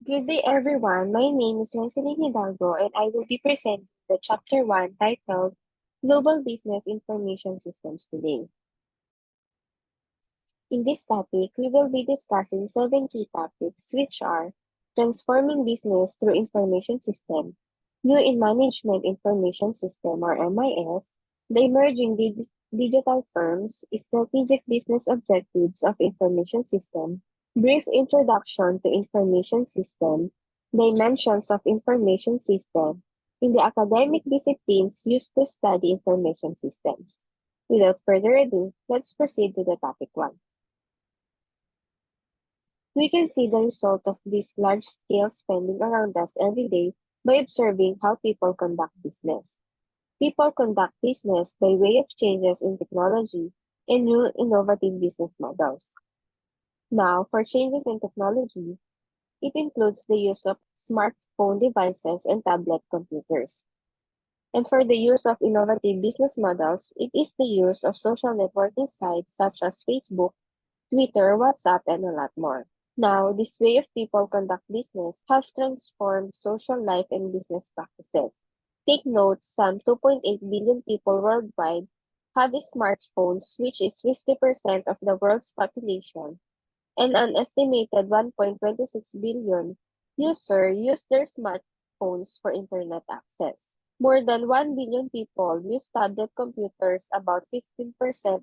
Good day, everyone. My name is Jocelyn Hidalgo, and I will be presenting the Chapter 1 titled Global Business Information Systems today. In this topic, we will be discussing 7 key topics, which are transforming business through information system, new in management information system or MIS, the emerging digital firms, strategic business objectives of information system, brief introduction to information system, dimensions of information system, in the academic disciplines used to study information systems. Without further ado, let's proceed to the topic 1. We can see the result of this large-scale spending around us every day by observing how people conduct business. People conduct business by way of changes in technology and new innovative business models. Now, for changes in technology, it includes the use of smartphone devices and tablet computers. And for the use of innovative business models, it is the use of social networking sites such as Facebook, Twitter, WhatsApp, and a lot more. Now, this way of people conduct business have transformed social life and business practices. Take note, some 2.8 billion people worldwide have smartphones, which is 50% of the world's population, and an estimated 1.26 billion users use their smartphones for internet access. More than 1 billion people use tablet computers, about 15%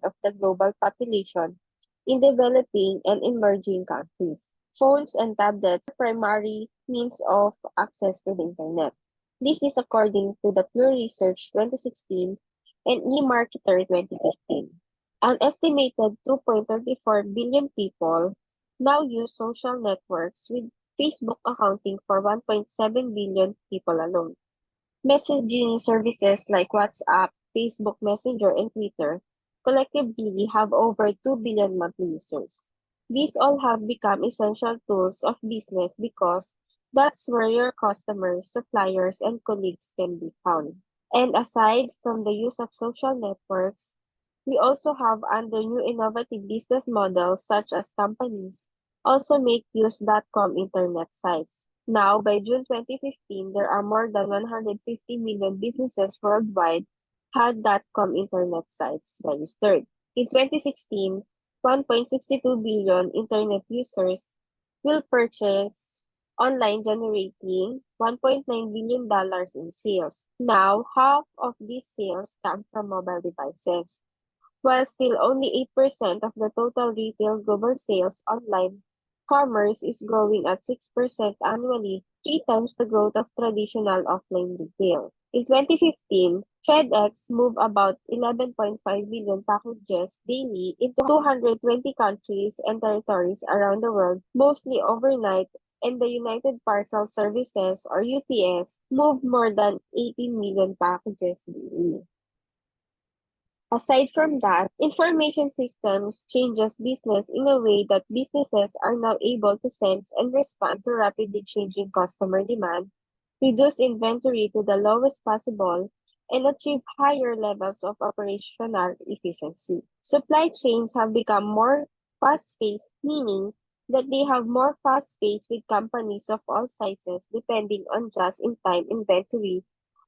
of the global population in developing and emerging countries. Phones and tablets are primary means of access to the internet. This is according to the Pew Research 2016 and eMarketer 2015. An estimated 2.34 billion people now use social networks, with Facebook accounting for 1.7 billion people alone. Messaging services like WhatsApp, Facebook Messenger, and Twitter collectively have over 2 billion monthly users. These all have become essential tools of business because that's where your customers, suppliers, and colleagues can be found. And aside from the use of social networks, we also have under new innovative business models such as companies also make use.com internet sites. Now, by June 2015, there are more than 150 million businesses worldwide had .com internet sites registered. In 2016, 1.62 billion internet users will purchase online, generating $1.9 billion in sales. Now, half of these sales come from mobile devices. While still only 8% of the total retail global sales, online commerce is growing at 6% annually, 3 times the growth of traditional offline retail. In 2015, FedEx moved about 11.5 billion packages daily into 220 countries and territories around the world, mostly overnight, and the United Parcel Services, or UPS, moved more than 18 million packages daily. Aside from that, information systems changes business in a way that businesses are now able to sense and respond to rapidly changing customer demand, reduce inventory to the lowest possible, and achieve higher levels of operational efficiency. Supply chains have become more fast-paced, meaning that they have more fast-paced with companies of all sizes depending on just-in-time inventory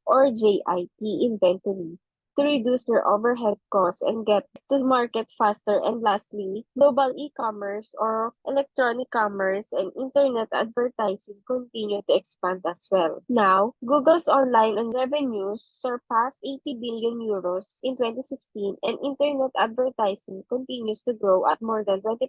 or JIT inventory to reduce their overhead costs and get to market faster. And lastly, global e-commerce or electronic commerce and internet advertising continue to expand as well. Now, Google's online and revenues surpassed 80 billion euros in 2016, and internet advertising continues to grow at more than 20%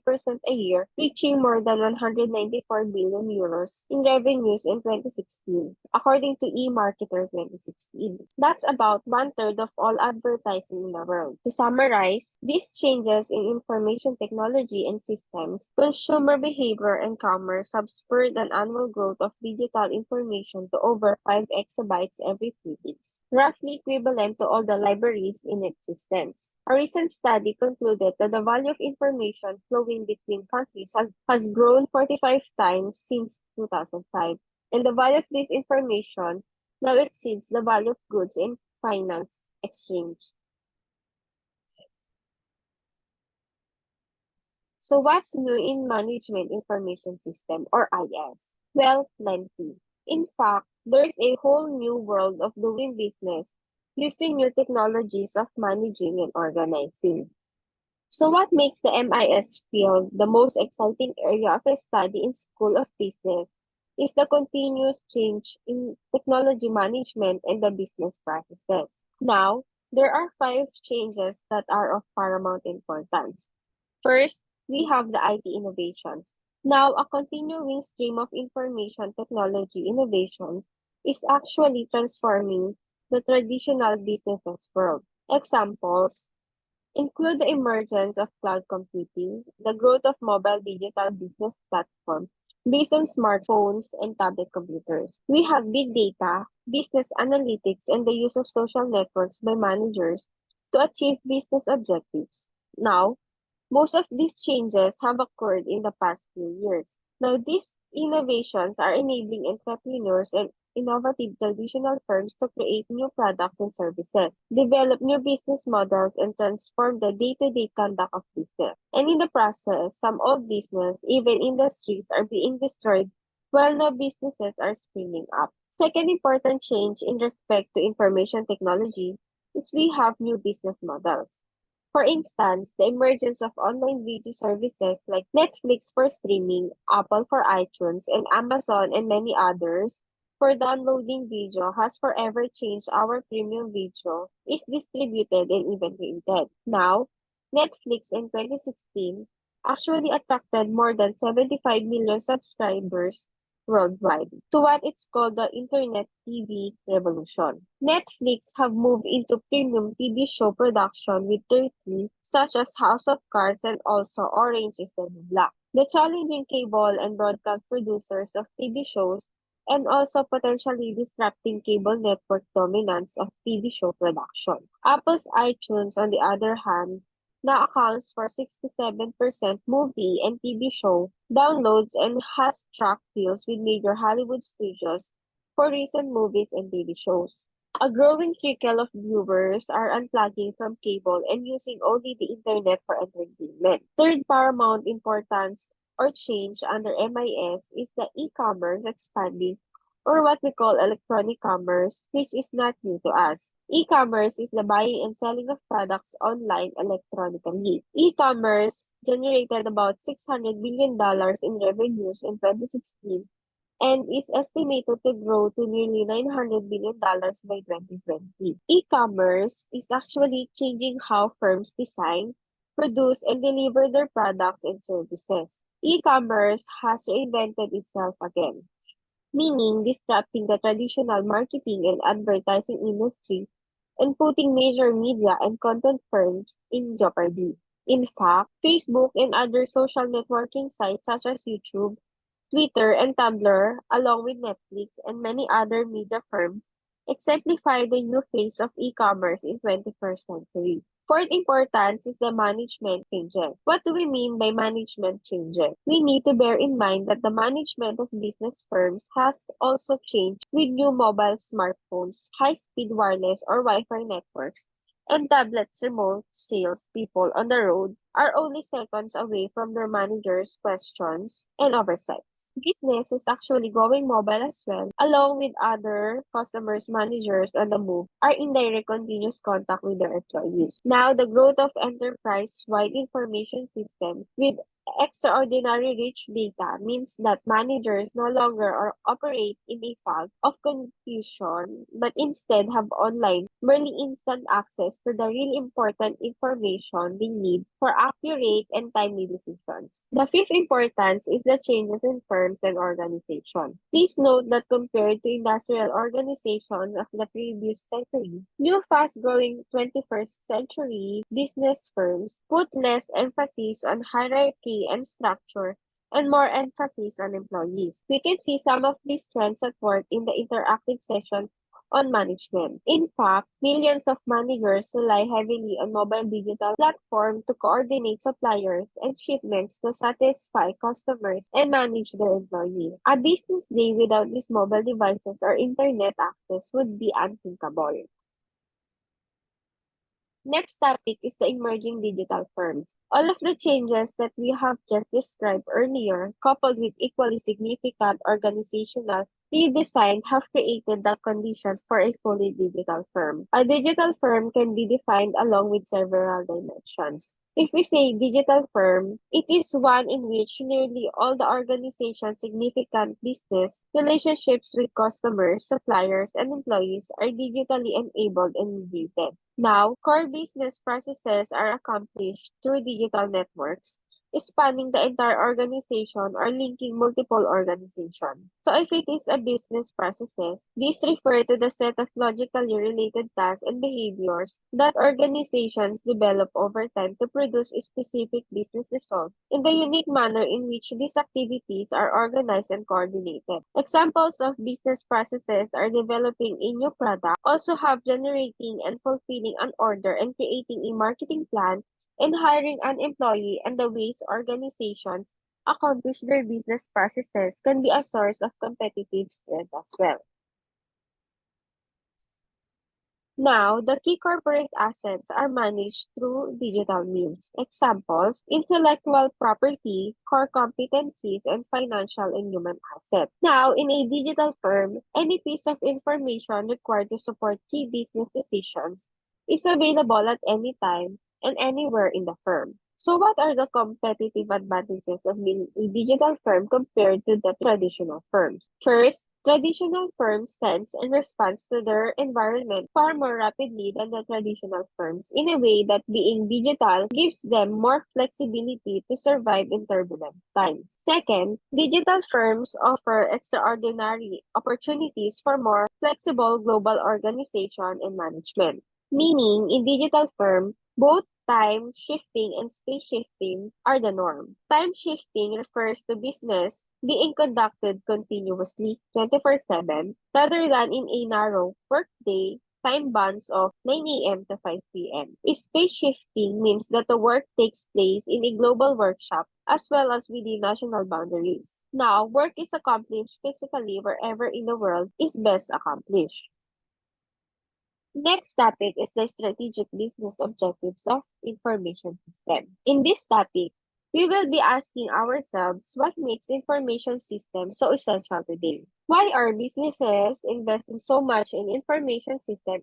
a year, reaching more than 194 billion euros in revenues in 2016, according to eMarketer 2016. That's about one-third of all advertising in the world. To summarize, these changes in information technology and systems, consumer behavior, and commerce have spurred an annual growth of digital information to over 5 exabytes every 3 days, roughly equivalent to all the libraries in existence. A recent study concluded that the value of information flowing between countries has grown 45 times since 2005, and the value of this information now exceeds the value of goods in finance exchange. So what's new in Management Information System, or IS? Well, plenty. In fact, there's a whole new world of doing business using new technologies of managing and organizing. So what makes the MIS field the most exciting area of study in School of Business is the continuous change in technology management and the business practices. Now, there are five changes that are of paramount importance. First, we have the IT innovations. Now, a continuing stream of information technology innovations is actually transforming the traditional business world. Examples include the emergence of cloud computing, the growth of mobile digital business platforms based on smartphones and tablet computers. We have big data, business analytics, and the use of social networks by managers to achieve business objectives. Now, most of these changes have occurred in the past few years. Now, these innovations are enabling entrepreneurs and innovative traditional firms to create new products and services, develop new business models, and transform the day-to-day conduct of business. And in the process, some old business, even industries, are being destroyed while new businesses are springing up. Second important change in respect to information technology is we have new business models. For instance, the emergence of online video services like Netflix for streaming, Apple for iTunes, and Amazon and many others for downloading video has forever changed our premium video is distributed and even created. Now, Netflix in 2016 actually attracted more than 75 million subscribers worldwide to what it's called the Internet TV revolution. Netflix have moved into premium TV show production with Turkey, such as House of Cards and also Orange is the New Black. The challenging cable and broadcast producers of TV shows and also potentially disrupting cable network dominance of TV show production. Apple's iTunes, on the other hand, now accounts for 67% movie and TV show downloads and has struck deals with major Hollywood studios for recent movies and TV shows. A growing trickle of viewers are unplugging from cable and using only the internet for entertainment. Third paramount importance or change under MIS is the e-commerce expanding or what we call electronic commerce, which is not new to us. E-commerce is the buying and selling of products online electronically. E-commerce generated about $600 billion in revenues in 2016 and is estimated to grow to nearly $900 billion by 2020. E-commerce is actually changing how firms design, produce, and deliver their products and services. E-commerce has reinvented itself again, meaning disrupting the traditional marketing and advertising industry and putting major media and content firms in jeopardy. In fact, Facebook and other social networking sites such as YouTube, Twitter, and Tumblr, along with Netflix and many other media firms, exemplify the new face of e-commerce in 21st century. Fourth importance is the management changes. What do we mean by management changes? We need to bear in mind that the management of business firms has also changed with new mobile smartphones, high-speed wireless or Wi-Fi networks, and tablets remote sales people on the road are only seconds away from their managers' questions and oversights. Business is actually going mobile as well, along with other customers, managers on the move are in direct continuous contact with their employees. Now, the growth of enterprise-wide information systems with extraordinary rich data means that managers no longer operate in a fog of confusion, but instead have online, merely instant access to the really important information they need for accurate and timely decisions. The fifth importance is the changes in firms and organizations. Please note that compared to industrial organizations of the previous century, new fast-growing 21st century business firms put less emphasis on hierarchy and structure and more emphasis on employees. We can see some of these trends at work in the interactive session on management. In fact, millions of managers rely heavily on mobile digital platforms to coordinate suppliers and shipments to satisfy customers and manage their employees. A business day without these mobile devices or internet access would be unthinkable. Next topic is the emerging digital firms. All of the changes that we have just described earlier, coupled with equally significant organizational redesign, have created the conditions for a fully digital firm. A digital firm can be defined along with several dimensions. If we say digital firm, it is one in which nearly all the organization's significant business relationships with customers, suppliers, and employees are digitally enabled and mediated. Now, core business processes are accomplished through digital networks, spanning the entire organization or linking multiple organizations. So if it is a business processes, these refer to the set of logically related tasks and behaviors that organizations develop over time to produce a specific business result in the unique manner in which these activities are organized and coordinated. Examples of business processes are developing a new product, also have generating and fulfilling an order and creating a marketing plan in hiring an employee, and the ways organizations accomplish their business processes can be a source of competitive strength as well. Now, the key corporate assets are managed through digital means. Examples, intellectual property, core competencies, and financial and human assets. Now, in a digital firm, any piece of information required to support key business decisions is available at any time and anywhere in the firm. So what are the competitive advantages of being a digital firm compared to the traditional firms? First, traditional firms sense and responds to their environment far more rapidly than the traditional firms in a way that being digital gives them more flexibility to survive in turbulent times. Second, digital firms offer extraordinary opportunities for more flexible global organization and management. Meaning, in digital firm, both time shifting and space shifting are the norm. Time shifting refers to business being conducted continuously 24/7 rather than in a narrow workday time bands of 9 a.m. to 5 p.m. Space shifting means that the work takes place in a global workshop as well as within national boundaries. Now, work is accomplished physically wherever in the world is best accomplished. Next topic is the strategic business objectives of information system. In this topic, we will be asking ourselves what makes information systems so essential today. Why are businesses investing so much in information system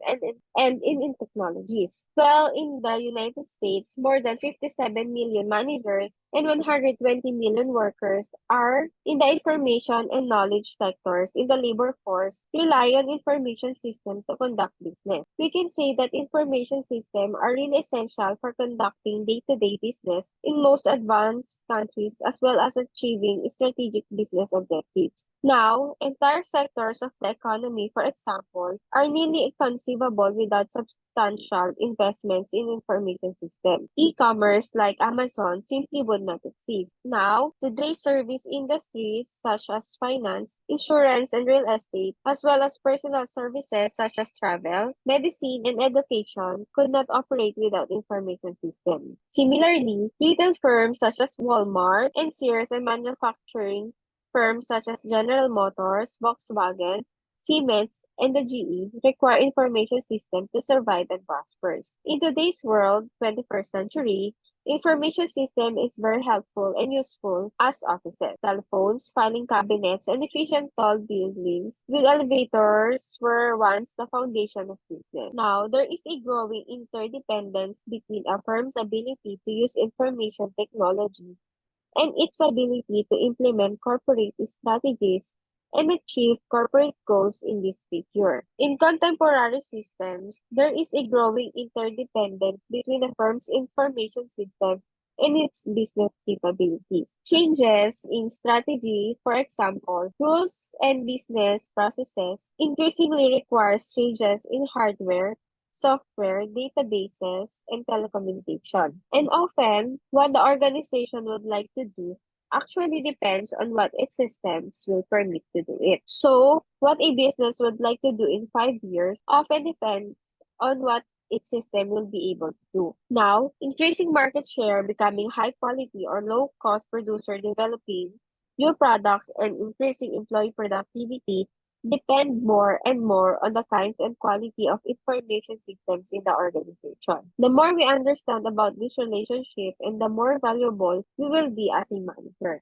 and in technologies? Well, in the United States, more than 57 million managers and 120 million workers are in the information and knowledge sectors in the labor force rely on information systems to conduct business. We can say that information systems are really essential for conducting day-to-day business in most advanced countries as well as achieving strategic business objectives. Now, entire sectors of the economy, for example, are nearly inconceivable without substantial investments in information systems. E-commerce like Amazon simply would not exist. Now, today's service industries such as finance, insurance, and real estate, as well as personal services such as travel, medicine, and education, could not operate without information systems. Similarly, retail firms such as Walmart and Sears and manufacturing firms such as General Motors, Volkswagen, Siemens, and the GE require information systems to survive and prosper. In today's world, 21st century, information system is very helpful and useful as offices. Telephones, filing cabinets, and efficient tall buildings with elevators were once the foundation of business. Now, there is a growing interdependence between a firm's ability to use information technology and its ability to implement corporate strategies and achieve corporate goals in this figure. In contemporary systems, there is a growing interdependence between a firm's information system and its business capabilities. Changes in strategy, for example, rules and business processes increasingly requires changes in hardware, software, databases, and telecommunication. And often, what the organization would like to do actually depends on what its systems will permit to do it. So, what a business would like to do in 5 years often depends on what its system will be able to do. Now, increasing market share, becoming high quality or low cost producer, developing new products, and increasing employee productivity depend more and more on the kinds and quality of information systems in the organization. The more we understand about this relationship and the more valuable we will be as a manager.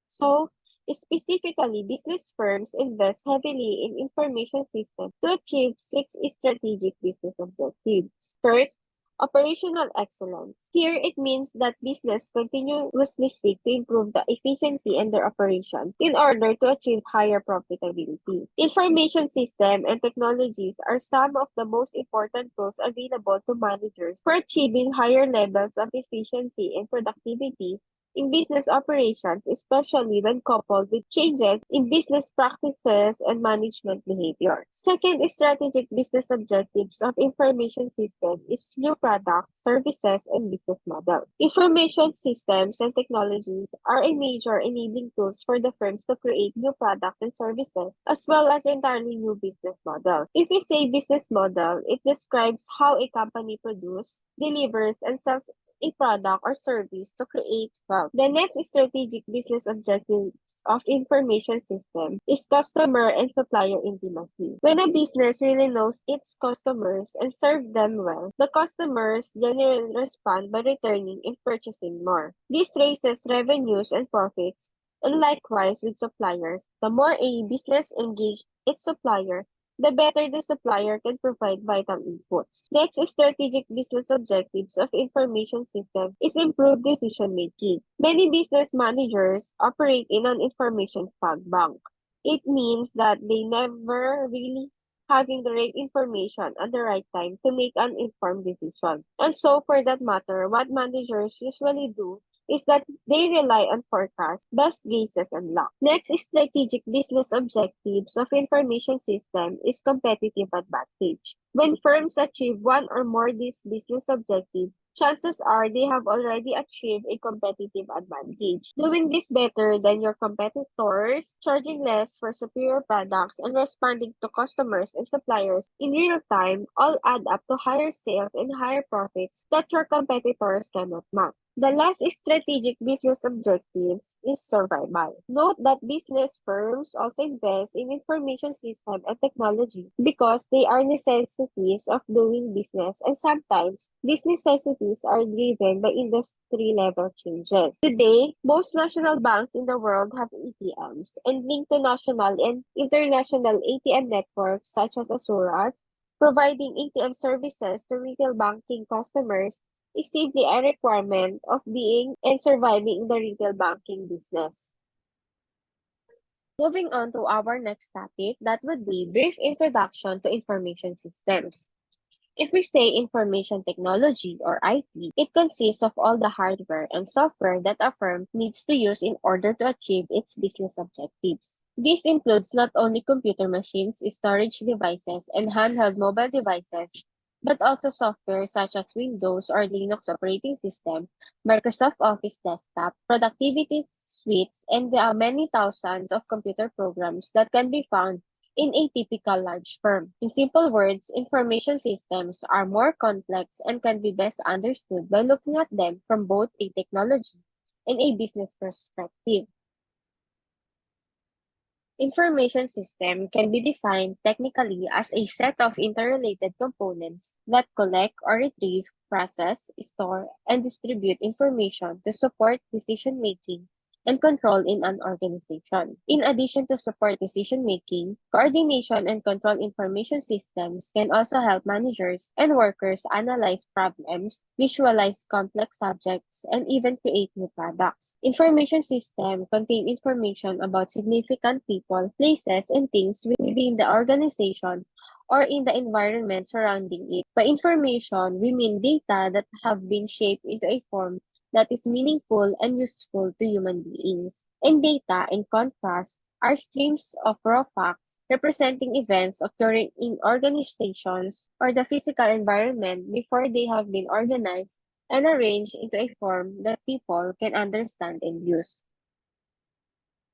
So, specifically, business firms invest heavily in information systems to achieve six strategic business objectives. First, operational excellence. Here, it means that business continuously seek to improve the efficiency in their operations in order to achieve higher profitability. Information system and technologies are some of the most important tools available to managers for achieving higher levels of efficiency and productivity in business operations, especially when coupled with changes in business practices and management behavior. Second, strategic business objectives of information system is new products, services, and business model. Information systems and technologies are a major enabling tools for the firms to create new products and services, as well as entirely new business model. If we say business model, it describes how a company produces, delivers, and sells a product or service to create wealth. The next strategic business objective of information system is customer and supplier intimacy. When a business really knows its customers and serve them well, the customers generally respond by returning and purchasing more. This raises revenues and profits, and likewise with suppliers. The more a business engages its supplier, the better the supplier can provide vital inputs. Next, strategic business objectives of information systems is improved decision making. Many business managers operate in an information fog bank. It means that they never really having the right information at the right time to make an informed decision. And so, for that matter, what managers usually do is that they rely on forecasts, best guesses, and luck. Next, strategic business objectives of information system is competitive advantage. When firms achieve one or more these business objectives, chances are they have already achieved a competitive advantage. Doing this better than your competitors, charging less for superior products, and responding to customers and suppliers in real time all add up to higher sales and higher profits that your competitors cannot match. The last strategic business objectives is survival. Note that business firms also invest in information system and technology because they are necessities of doing business, and sometimes these necessities are driven by industry level changes. Today, most national banks in the world have ATMs and linked to national and international ATM networks such as Asuras, providing ATM services to retail banking customers is simply a requirement of being and surviving in the retail banking business. Moving on to our next topic, that would be brief introduction to information systems. If we say information technology or IT, it consists of all the hardware and software that a firm needs to use in order to achieve its business objectives. This includes not only computer machines, storage devices, and handheld mobile devices, but also software such as Windows or Linux operating system, Microsoft Office desktop, productivity suites, and the many thousands of computer programs that can be found in a typical large firm. In simple words, information systems are more complex and can be best understood by looking at them from both a technology and a business perspective. Information system can be defined technically as a set of interrelated components that collect or retrieve, process, store, and distribute information to support decision-making and control in an organization. In addition to support decision-making, coordination and control information systems can also help managers and workers analyze problems, visualize complex subjects, and even create new products. Information systems contain information about significant people, places, and things within the organization or in the environment surrounding it. By information, we mean data that have been shaped into a form that is meaningful and useful to human beings. And data, in contrast, are streams of raw facts representing events occurring in organizations or the physical environment before they have been organized and arranged into a form that people can understand and use.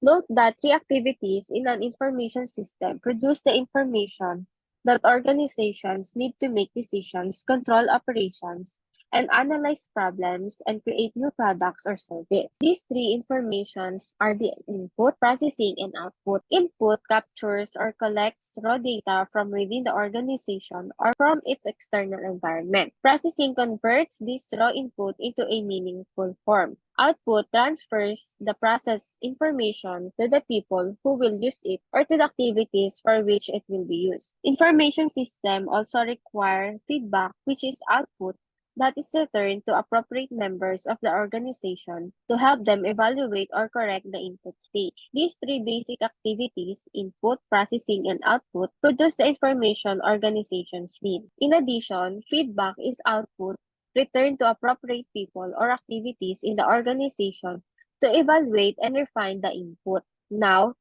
Note that three activities in an information system produce the information that organizations need to make decisions, control operations, and analyze problems and create new products or service. These three informations are the input, processing, and output. Input captures or collects raw data from within the organization or from its external environment. Processing converts this raw input into a meaningful form. Output transfers the processed information to the people who will use it or to the activities for which it will be used. Information system also require feedback, which is output that is returned to appropriate members of the organization to help them evaluate or correct the input stage. These three basic activities, input, processing, and output, produce the information organizations need. In addition, feedback is output returned to appropriate people or activities in the organization to evaluate and refine the input. Now,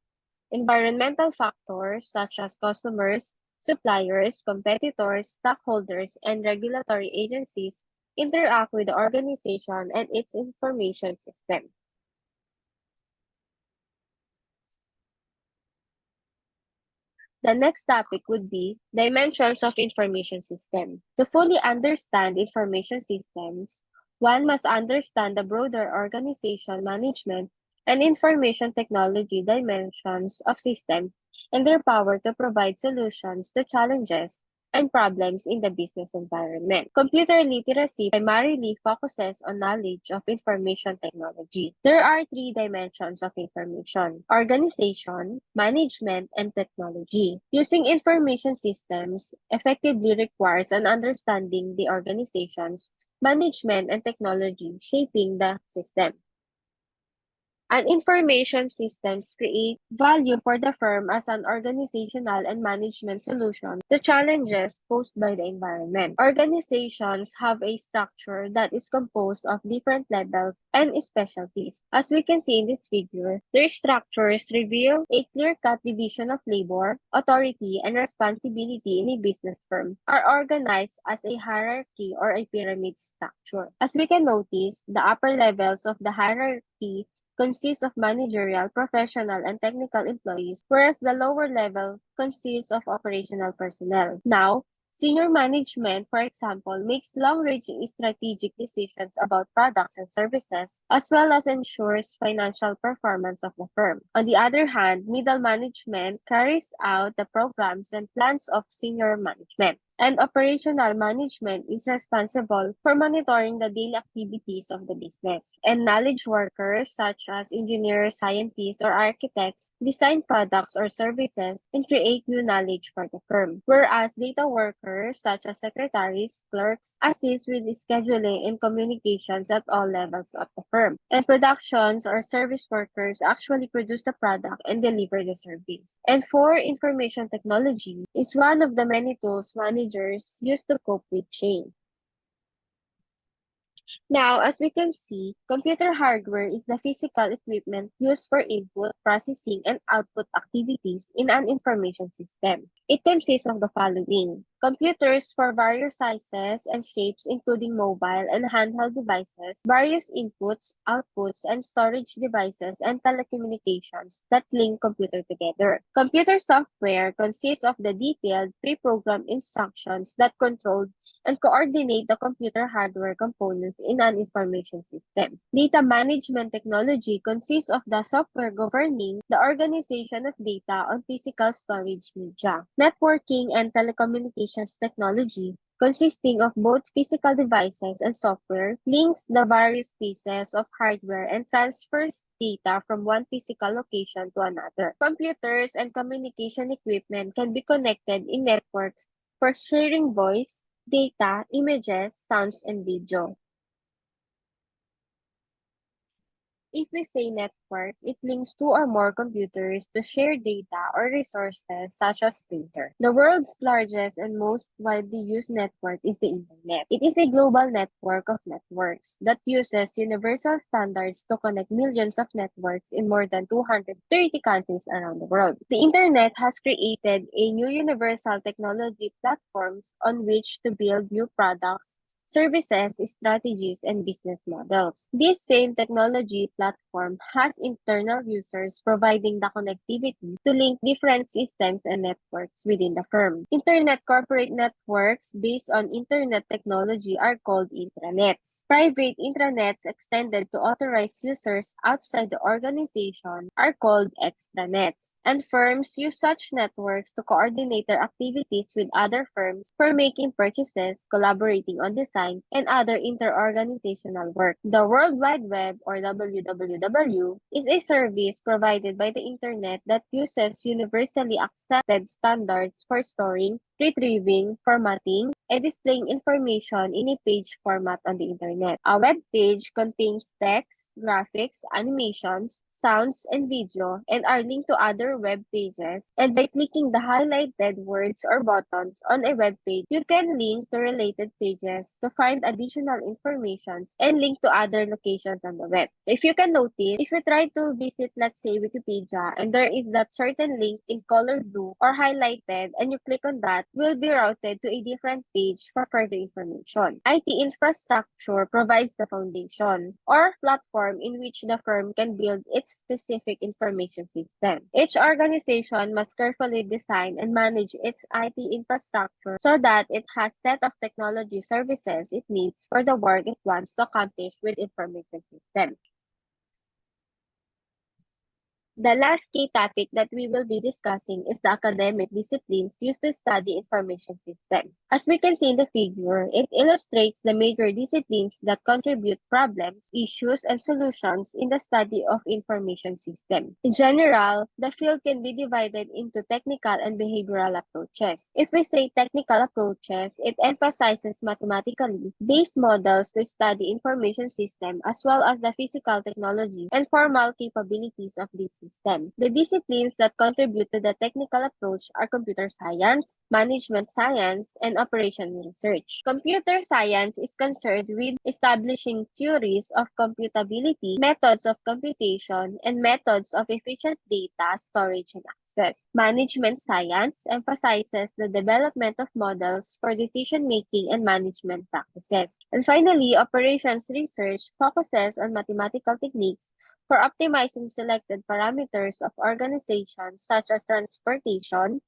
environmental factors such as customers, suppliers, competitors, stockholders, and regulatory agencies interact with the organization and its information system. The next topic would be dimensions of information system. To fully understand information systems, one must understand the broader organization management and information technology dimensions of systems and their power to provide solutions to challenges and problems in the business environment. Computer literacy primarily focuses on knowledge of information technology. There are three dimensions of information: organization, management, and technology. Using information systems effectively requires an understanding the organizations, management, and technology shaping the system. And information systems create value for the firm as an organizational and management solution to challenges posed by the environment. Organizations have a structure that is composed of different levels and specialties. As we can see in this figure, their structures reveal a clear-cut division of labor, authority, and responsibility in a business firm are organized as a hierarchy or a pyramid structure. As we can notice, the upper levels of the hierarchy consists of managerial, professional, and technical employees, whereas the lower level consists of operational personnel. Now, senior management, for example, makes long-ranging strategic decisions about products and services, as well as ensures financial performance of the firm. On the other hand, middle management carries out the programs and plans of senior management, and operational management is responsible for monitoring the daily activities of the business. And knowledge workers, such as engineers, scientists, or architects, design products or services and create new knowledge for the firm. Whereas data workers, such as secretaries, clerks, assist with scheduling and communications at all levels of the firm. And productions or service workers actually produce the product and deliver the service. And for information technology is one of the many tools managers use to cope with change. Now, as we can see, computer hardware is the physical equipment used for input, processing, and output activities in an information system. It consists of the following: computers for various sizes and shapes, including mobile and handheld devices, various inputs, outputs, and storage devices, and telecommunications that link computer together. Computer software consists of the detailed pre-programmed instructions that control and coordinate the computer hardware components in an information system. Data management technology consists of the software governing the organization of data on physical storage media. Networking and telecommunications technology, consisting of both physical devices and software, links the various pieces of hardware and transfers data from one physical location to another. Computers and communication equipment can be connected in networks for sharing voice, data, images, sounds, and video. If we say network, it links two or more computers to share data or resources such as printer. The world's largest and most widely used network is the Internet. It is a global network of networks that uses universal standards to connect millions of networks in more than 230 countries around the world. The Internet has created a new universal technology platforms on which to build new products, services, strategies, and business models. This same technology platform has internal users providing the connectivity to link different systems and networks within the firm. Internet corporate networks based on internet technology are called intranets. Private intranets extended to authorized users outside the organization are called extranets. And firms use such networks to coordinate their activities with other firms for making purchases, collaborating on design, and other interorganizational work. The World Wide Web, or WWW, is a service provided by the Internet that uses universally accepted standards for storing, retrieving, formatting, and displaying information in a page format on the Internet. A web page contains text, graphics, animations, sounds, and video, and are linked to other web pages. And by clicking the highlighted words or buttons on a web page, you can link to related pages to find additional information and link to other locations on the web. If you can notice, if you try to visit, let's say, Wikipedia, and there is that certain link in color blue or highlighted, and you click on that, will be routed to a different page for further information. IT infrastructure provides the foundation or platform in which the firm can build its specific information system. Each organization must carefully design and manage its IT infrastructure so that it has set of technology services it needs for the work it wants to accomplish with information system. The last key topic that we will be discussing is the academic disciplines used to study information system. As we can see in the figure, it illustrates the major disciplines that contribute problems, issues, and solutions in the study of information system. In general, the field can be divided into technical and behavioral approaches. If we say technical approaches, it emphasizes mathematically based models to study information system as well as the physical technology and formal capabilities of this system. The disciplines that contribute to the technical approach are computer science, management science, and operation research. Computer science is concerned with establishing theories of computability, methods of computation, and methods of efficient data storage and access. Management science emphasizes the development of models for decision-making and management practices. And finally, operations research focuses on mathematical techniques for optimizing selected parameters of organizations such as transportation,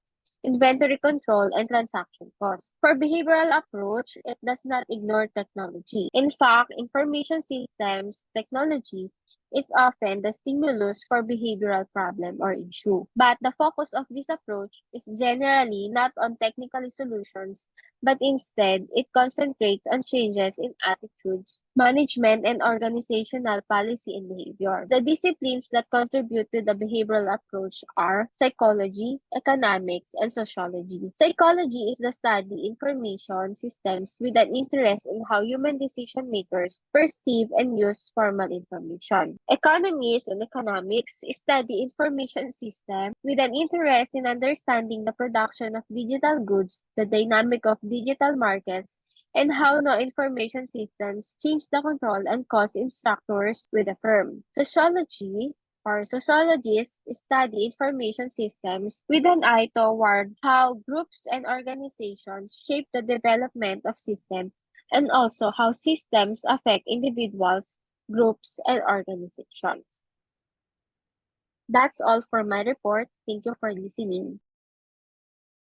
inventory control, and transaction costs. For behavioral approach, it does not ignore technology. In fact, information systems technology is often the stimulus for behavioral problem or issue. But the focus of this approach is generally not on technical solutions, but instead it concentrates on changes in attitudes, management, and organizational policy and behavior. The disciplines that contribute to the behavioral approach are psychology, economics, and sociology. Psychology is the study information systems with an interest in how human decision makers perceive and use formal information. Economists and economics study information systems with an interest in understanding the production of digital goods, the dynamic of digital markets, and how the information systems change the control and cost in structures with a firm. Sociology or sociologists study information systems with an eye toward how groups and organizations shape the development of systems and also how systems affect individuals, groups, and organizations. That's all for my report. Thank you for listening.